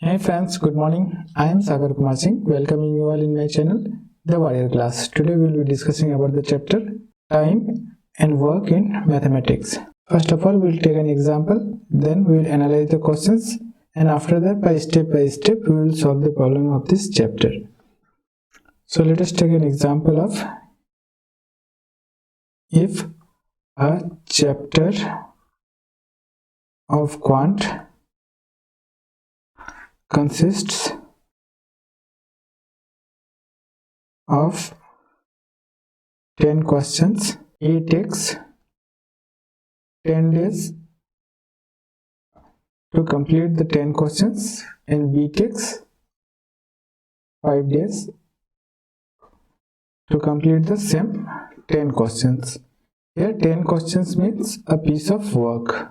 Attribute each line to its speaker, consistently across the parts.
Speaker 1: Hey friends, good morning. I am Sagar Kumar Singh, welcoming you all in my channel, The Warrior Class. Today we will be discussing about the chapter Time and Work in Mathematics. First of all, we will take an example, then we will analyze the questions, and after that, by step, we will solve the problem of this chapter. So let us take an example of if a chapter of quant consists of 10 questions, A takes 10 days to complete the 10 questions and B takes 5 days to complete the same 10 questions. Here 10 questions means a piece of work.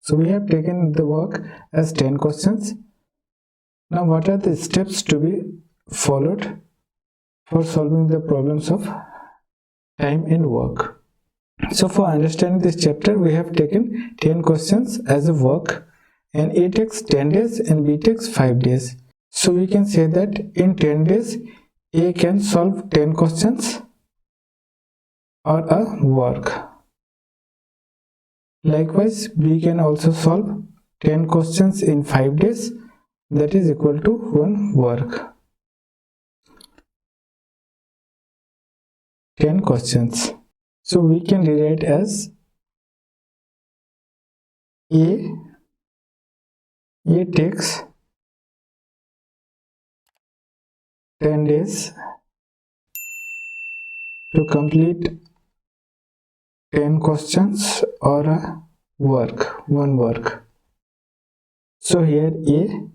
Speaker 1: So we have taken the work as 10 questions. Now what are the steps to be followed for solving the problems of time and work? So for understanding this chapter, we have taken 10 questions as a work, and A takes 10 days and B takes 5 days. So we can say that in 10 days, A can solve 10 questions or a work. Likewise, B can also solve 10 questions in 5 days, that is equal to 1 work. 10 questions. So we can rewrite as A takes 10 days to complete 10 questions or a work, 1 work. So here A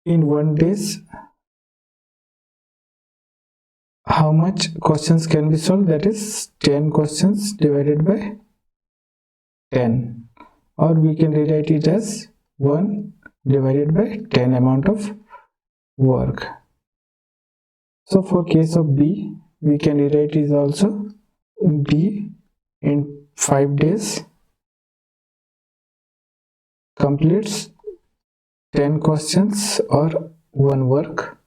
Speaker 1: in 1 days, how much questions can be solved? That is 10 questions divided by 10, or we can rewrite it as 1 divided by 10 amount of work. So for case of B, we can rewrite it also B in 5 days completes 10 questions or 1 work.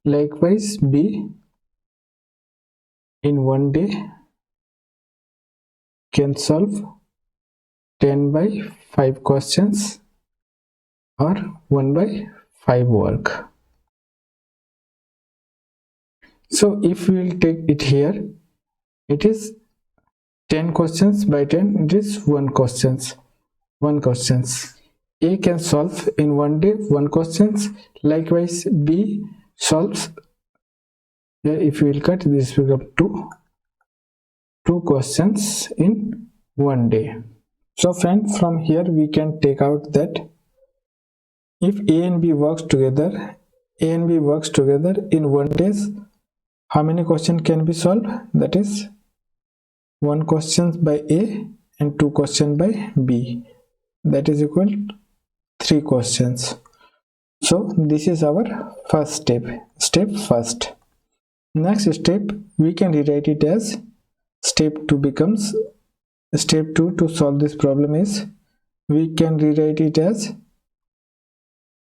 Speaker 1: Likewise, B in 1 day can solve 10 by 5 questions or 1 by 5 work. So if we will take it here, it is 10 questions by 10, it is 1 questions. A can solve in 1 day 1 questions. Likewise, B solves, if we will cut this, will become 2 questions in 1 day. So friends, from here we can take out that if A and B works together in 1 day, how many questions can be solved? That is 1 question by A and 2 questions by B, that is equal to 3 questions. So this is our first step first. Next step, we can rewrite it as step 2 becomes, step 2 to solve this problem is, we can rewrite it as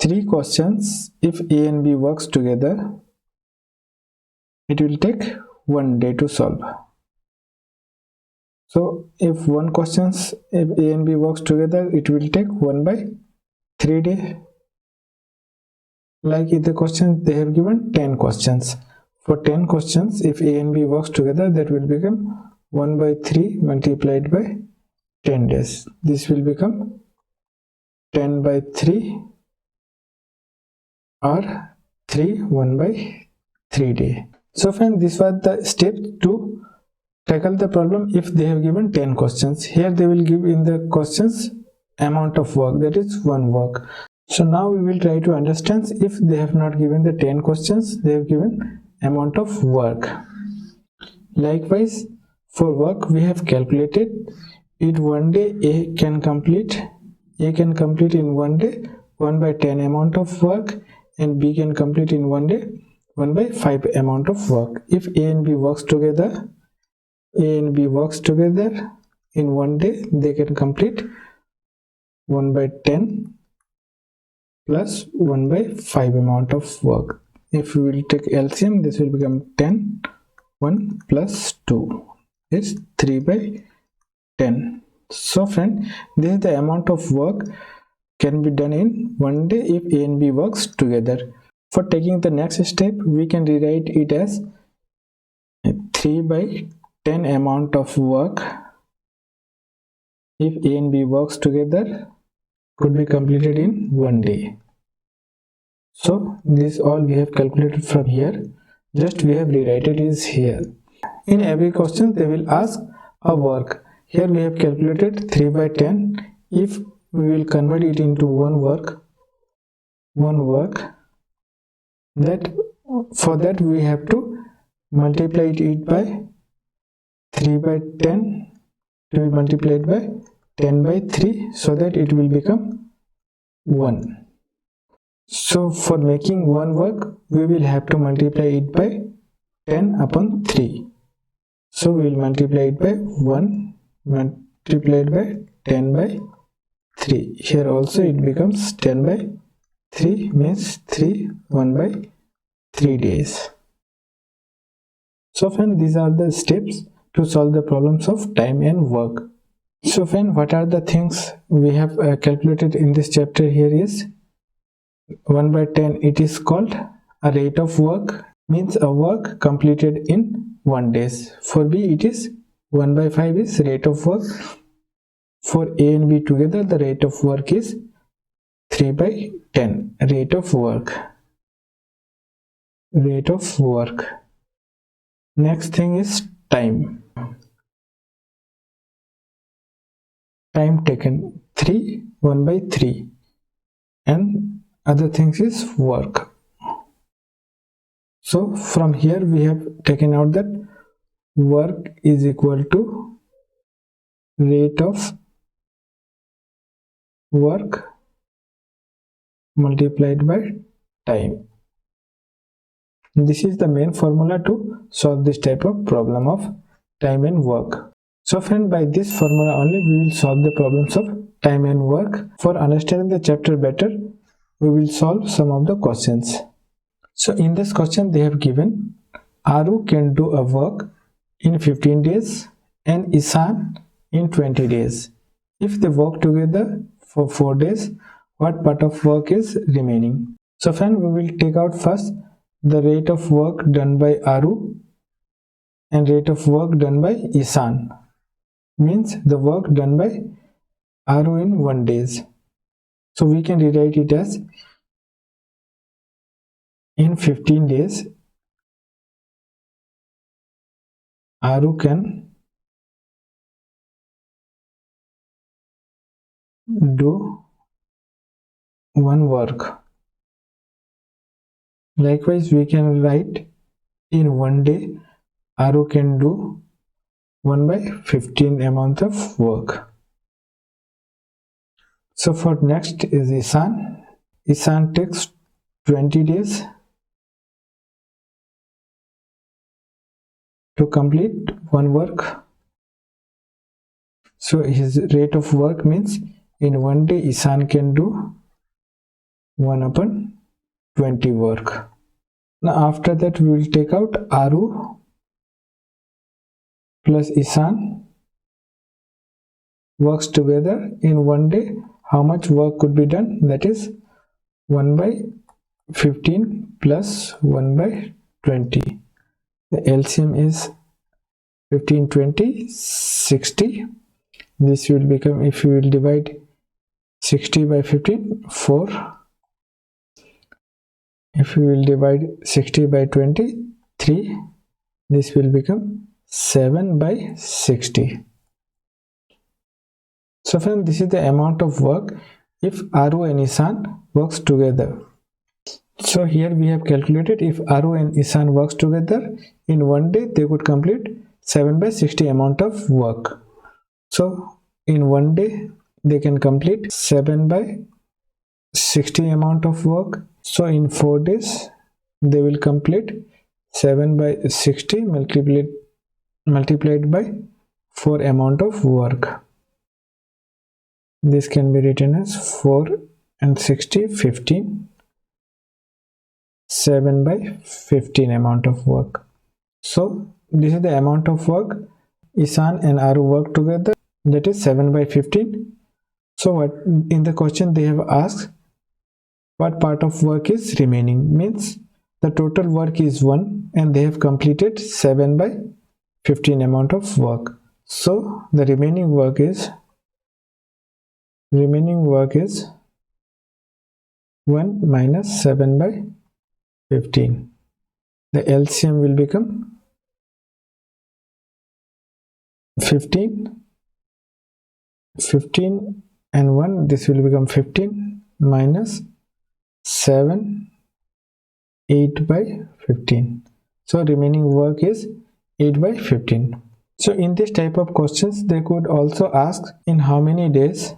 Speaker 1: 3 questions. If A and B works together, it will take 1 day to solve. So if 1 questions, if A and B works together, it will take 1 by 3 days. Like in the question, they have given 10 questions. For 10 questions, if A and B works together, that will become 1 by 3 multiplied by 10 days. This will become 10 by 3 or 1 by 3 day. So friends, this was the step to tackle the problem if they have given 10 questions. Here they will give in the questions amount of work, that is 1 work. So now we will try to understand if they have not given the 10 questions, they have given amount of work. Likewise, for work we have calculated in 1 day A can complete in 1 day 1 by 10 amount of work, and B can complete in 1 day 1 by 5 amount of work. If A and B works together in 1 day, they can complete 1 by 10 plus 1 by 5 amount of work. If we will take LCM, this will become 10. 1 plus 2 is 3 by 10. So friend, this is the amount of work can be done in one day if A and B works together. For taking the next step, we can rewrite it as 3 by 10 amount of work if A and B works together could be completed in one day. So this all we have calculated from here. Just we have rewritten is here. In every question they will ask a work. Here we have calculated 3 by 10. If we will convert it into one work, that for that we have to multiply it by 3 by 10 to be multiplied by 10 by 3 so that it will become 1. So for making one work, we will have to multiply it by 10 upon 3. So we will multiply it by 1 multiplied by 10 by 3. Here also it becomes 10 by 3 means 3 1 by 3 days. So friend, these are the steps to solve the problems of time and work. So friend, what are the things we have calculated in this chapter here is 1 by 10, it is called a rate of work, means a work completed in 1 day. For B it is 1 by 5 is rate of work. For A and B together the rate of work is 3 by 10, rate of work. Next thing is time taken 3 1 by 3, and other things is work. So from here we have taken out that work is equal to rate of work multiplied by time. This is the main formula to solve this type of problem of time and work. So friend, by this formula only we will solve the problems of time and work. For understanding the chapter better, we will solve some of the questions. So in this question they have given Aru can do a work in 15 days and Isan in 20 days. If they work together for 4 days, what part of work is remaining? So friend, we will take out first the rate of work done by Aru and rate of work done by Isan. Means the work done by Aru in 1 day. So we can rewrite it as in 15 days Aru can do one work. Likewise we can write in 1 day Aru can do 1 by 15 amount of work. So for next is Isan. Isan takes 20 days to complete one work. So his rate of work means in 1 day Isan can do 1 upon 20 work. Now after that we will take out Aru plus Isan works together in 1 day. How much work could be done? That is 1 by 15 plus 1 by 20. The LCM is 15 20 60. This will become, if you will divide 60 by 15, 4. If you will divide 60 by 20, 3. This will become 7 by 60. So friend, this is the amount of work if Aru and Isan works together. So here we have calculated if Aru and Isan works together in 1 day they could complete 7 by 60 amount of work. So in 1 day they can complete 7 by 60 amount of work. So in 4 days they will complete 7 by 60 multiplied by 4 amount of work. This can be written as 4 and 60, 15, 7 by 15 amount of work. So this is the amount of work Isan and Aru work together, that is 7 by 15. So what in the question they have asked, what part of work is remaining, means the total work is 1 and they have completed 7 by 15 amount of work. So the remaining work is 1 minus 7 by 15. The LCM will become 15 and 1, this will become 15 minus 7, 8 by 15. So remaining work is 8 by 15. So in this type of questions they could also ask in how many days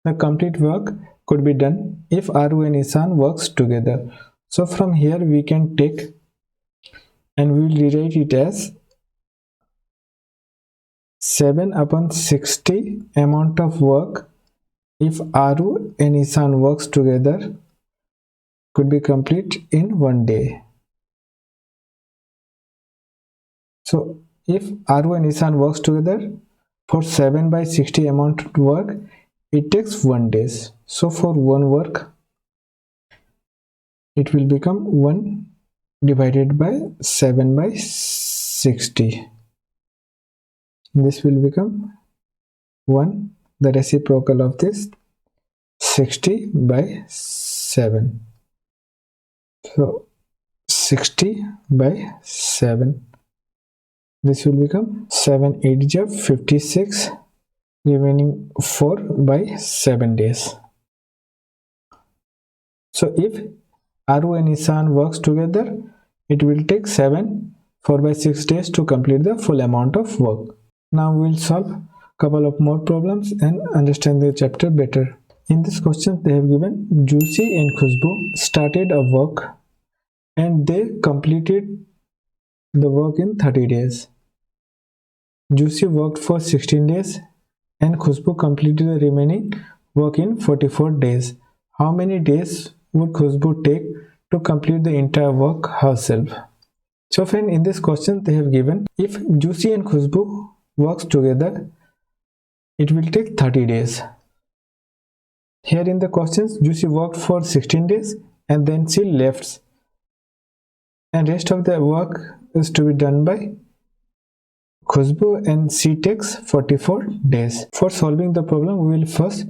Speaker 1: the complete work could be done if Aru and Isan works together. So from here we can take and we will rewrite it as 7 upon 60 amount of work if Aru and Isan works together could be complete in 1 day. So if Aru and Isan works together for 7 by 60 amount of work, it takes 1 day. So for one work it will become 1 divided by 7 by 60. This will become 1, the reciprocal of this 60 by 7. So 60 by 7. This will become 7 8 job 56, remaining 4 by 7 days. So if Aru and Isan works together, it will take 4 by 6 days to complete the full amount of work. Now we will solve a couple of more problems and understand the chapter better. In this question they have given Juicy and Khushbu started a work and they completed the work in 30 days. Juicy worked for 16 days and Khushbu completed the remaining work in 44 days. How many days would Khushbu take to complete the entire work herself? So friend, in this question they have given if Juicy and Khushbu works together, it will take 30 days. Here in the questions, Juicy worked for 16 days and then she left, and rest of the work is to be done by Khushbu and she takes 44 days. For solving the problem, we will first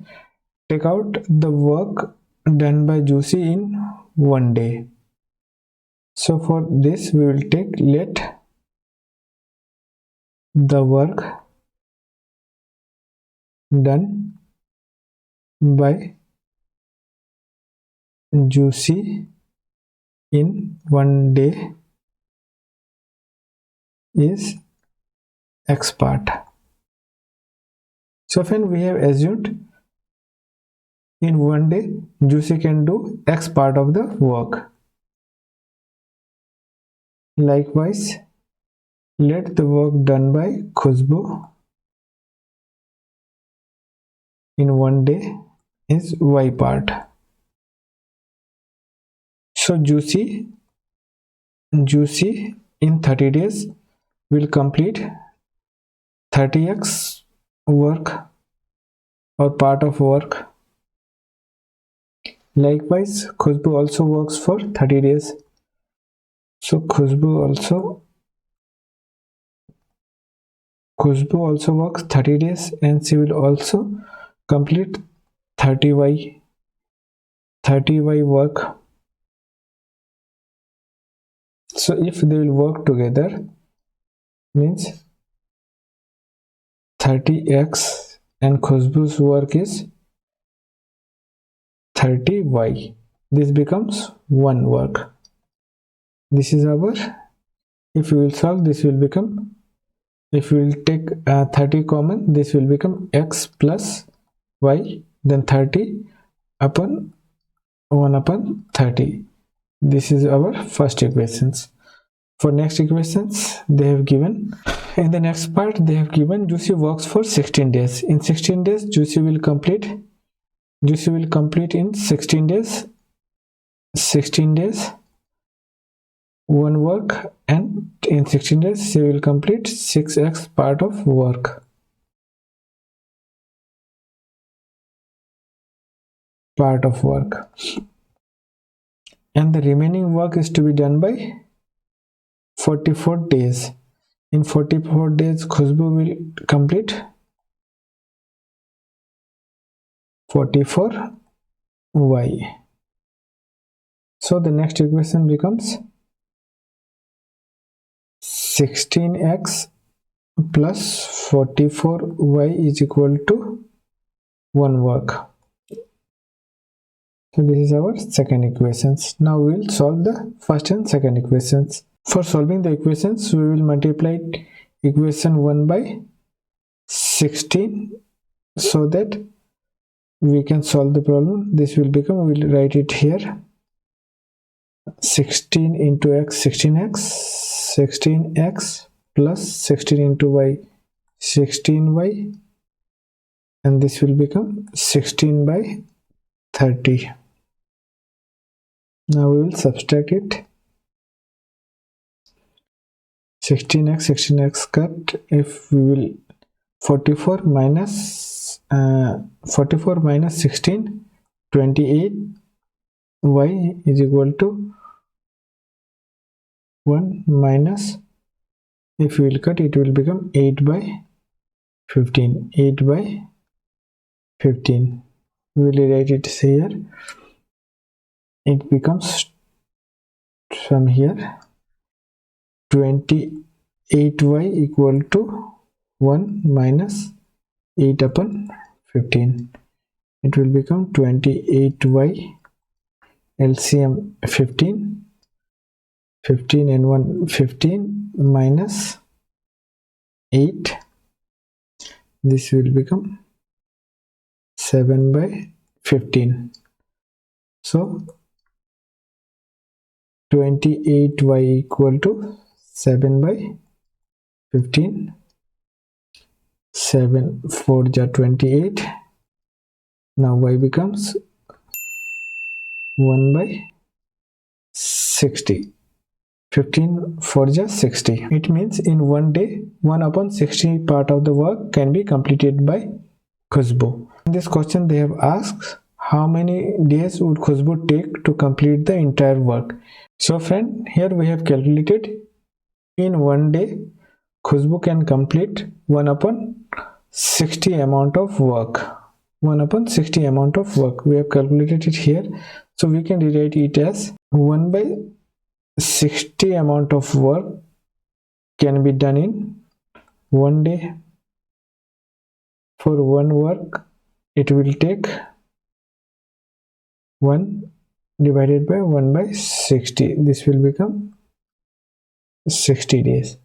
Speaker 1: take out the work done by Juicy in 1 day. So for this we will take let the work done by Juicy in 1 day is X part. So when we have assumed in 1 day Juicy can do X part of the work. Likewise, let the work done by Khushbu in 1 day is Y part. So Juicy in 30 days will complete 30x work or part of work. Likewise, Khushbu also works for 30 days. So Khushbu also works 30 days and she will also complete 30y work. So if they will work together, means 30x and Khushbu's work is 30y. This becomes one work. This is our, if we will solve, this will become, if we will take 30 common, this will become x plus y, then 30 upon 1 upon 30. This is our first equations. For next equations, they have given, in the next part they have given Juicy works for 16 days. In 16 days Juicy will complete in 16 days one work, and in 16 days she will complete 6x part of work. And the remaining work is to be done by 44 days. In 44 days Khushbu will complete 44y. So the next equation becomes 16x plus 44y is equal to 1 work. So this is our second equations. Now we will solve the first and second equations. For solving the equations, we will multiply equation 1 by 16 so that we can solve the problem. This will become, we will write it here, 16 into x, 16x plus 16 into y, 16y, and this will become 16 by 30. Now we will subtract it. 16x cut, if we will 44 minus 16, 28, y is equal to 1 minus, if we will cut it will become 8 by 15. We will write it here. It becomes from here 28y equal to 1 minus 8 upon 15. It will become 28y, LCM 15 and 1 15 minus 8. This will become 7 by 15. So 28y equal to 7 by 15. 7 4 ja 28. Now y becomes 1 by 60. 15 4 ja 60. It means in one day 1 upon 60 part of the work can be completed by Khushbu. In this question they have asked how many days would Khushbu take to complete the entire work. So friend, here we have calculated in one day Khushbu can complete 1 upon 60 amount of work. 1 upon 60 amount of work. We have calculated it here. So we can rewrite it as 1 by 60 amount of work can be done in one day. For one work, it will take 1 divided by 1 by 60. This will become 60 days.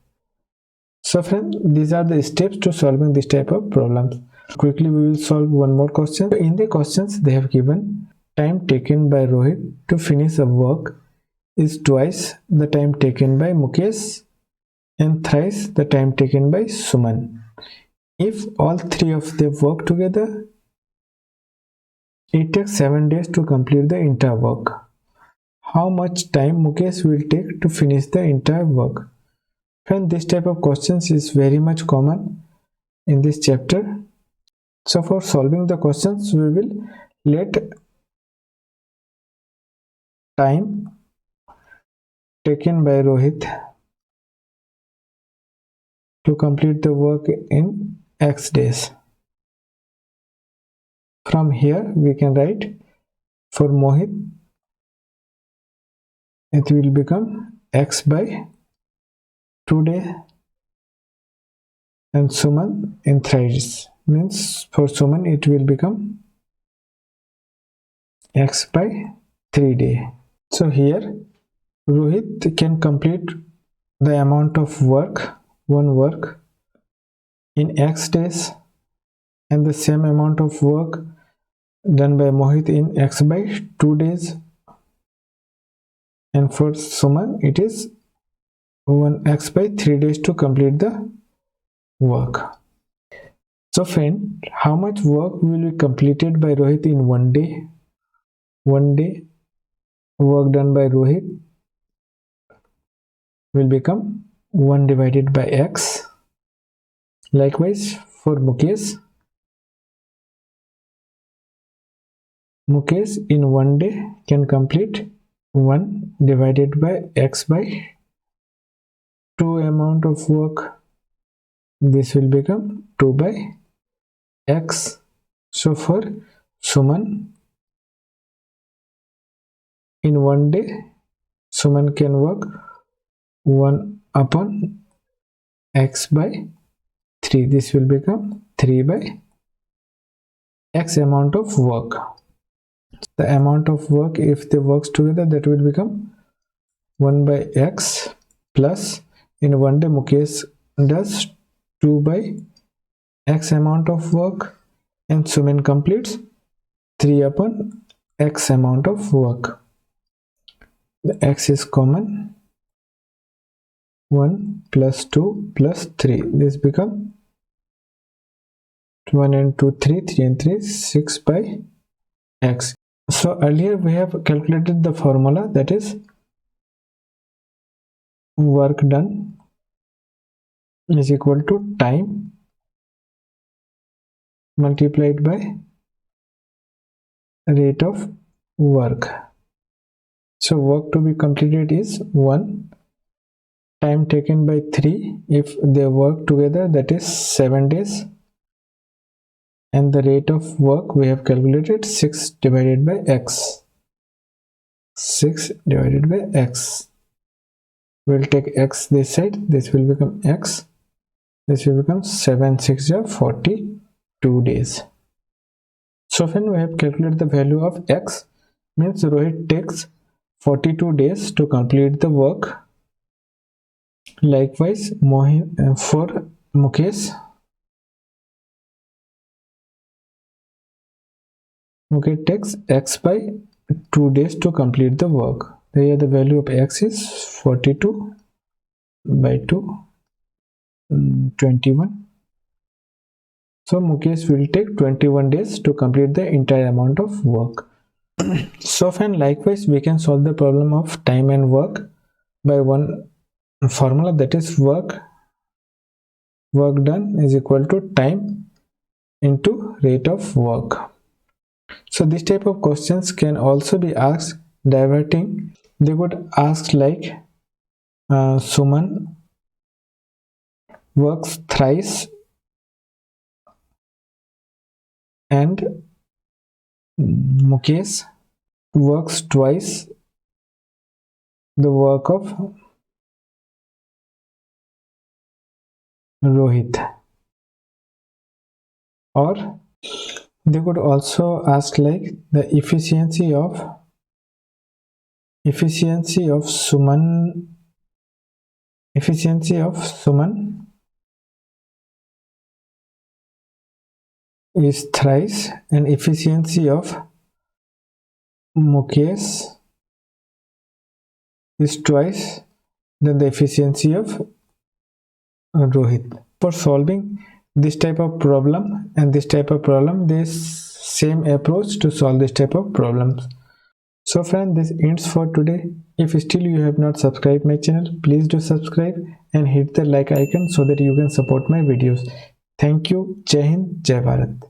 Speaker 1: So friends, these are the steps to solving this type of problems. Quickly we will solve one more question. In the questions they have given time taken by Rohit to finish a work is twice the time taken by Mukesh and thrice the time taken by Suman. If all three of them work together, it takes 7 days to complete the entire work. How much time Mukesh will take to finish the entire work? And this type of questions is very much common in this chapter. So for solving the questions, we will let time taken by Rohit to complete the work in X days. From here we can write for Mohit it will become X by 2 days and Suman in thrice, means for Suman it will become X by 3 days. So here Rohit can complete the amount of work, one work in X days, and the same amount of work done by Mohit in X by 2 days, and for Suman it is 1x by 3 days to complete the work. So friend, how much work will be completed by Rohit in 1 day? 1 day work done by Rohit will become 1 divided by x. Likewise for Mukesh in 1 day can complete 1 divided by x by 2 amount of work. This will become 2 by x. So for Suman in 1 day, Suman can work 1 upon x by 3. This will become 3 by x amount of work. The amount of work, if they works together, that will become 1 by x plus in 1 day Mukesh does 2 by x amount of work and Suman completes 3 upon x amount of work. The x is common, 1 plus 2 plus 3. This become 1 and 2 3, 3 and 3 6 by x. So earlier we have calculated the formula, that is work done is equal to time multiplied by rate of work. So work to be completed is 1, time taken by 3 if they work together, that is 7 days, and the rate of work we have calculated 6 divided by x. 6 divided by x. We'll take x this side, this will become x, this will become 7 6 are 42 days. So when we have calculated the value of x, means Rohit takes 42 days to complete the work. Likewise for Mukesh takes x by 2 days to complete the work. Here the value of x is 42 by 2, 21. So Mukesh will take 21 days to complete the entire amount of work. So friend, likewise we can solve the problem of time and work by one formula, that is work done is equal to time into rate of work. So this type of questions can also be asked diverting. They could ask like Suman works thrice and Mukesh works twice the work of Rohit. Or they could also ask like the efficiency of Suman is thrice and efficiency of Mukesh is twice than the efficiency of Rohit. For solving this type of problem and this type of problem, there is same approach to solve this type of problems. So friend, this ends for today. If still you have not subscribed my channel, please do subscribe and hit the like icon so that you can support my videos. Thank you. Jai Hind, Jai Bharat.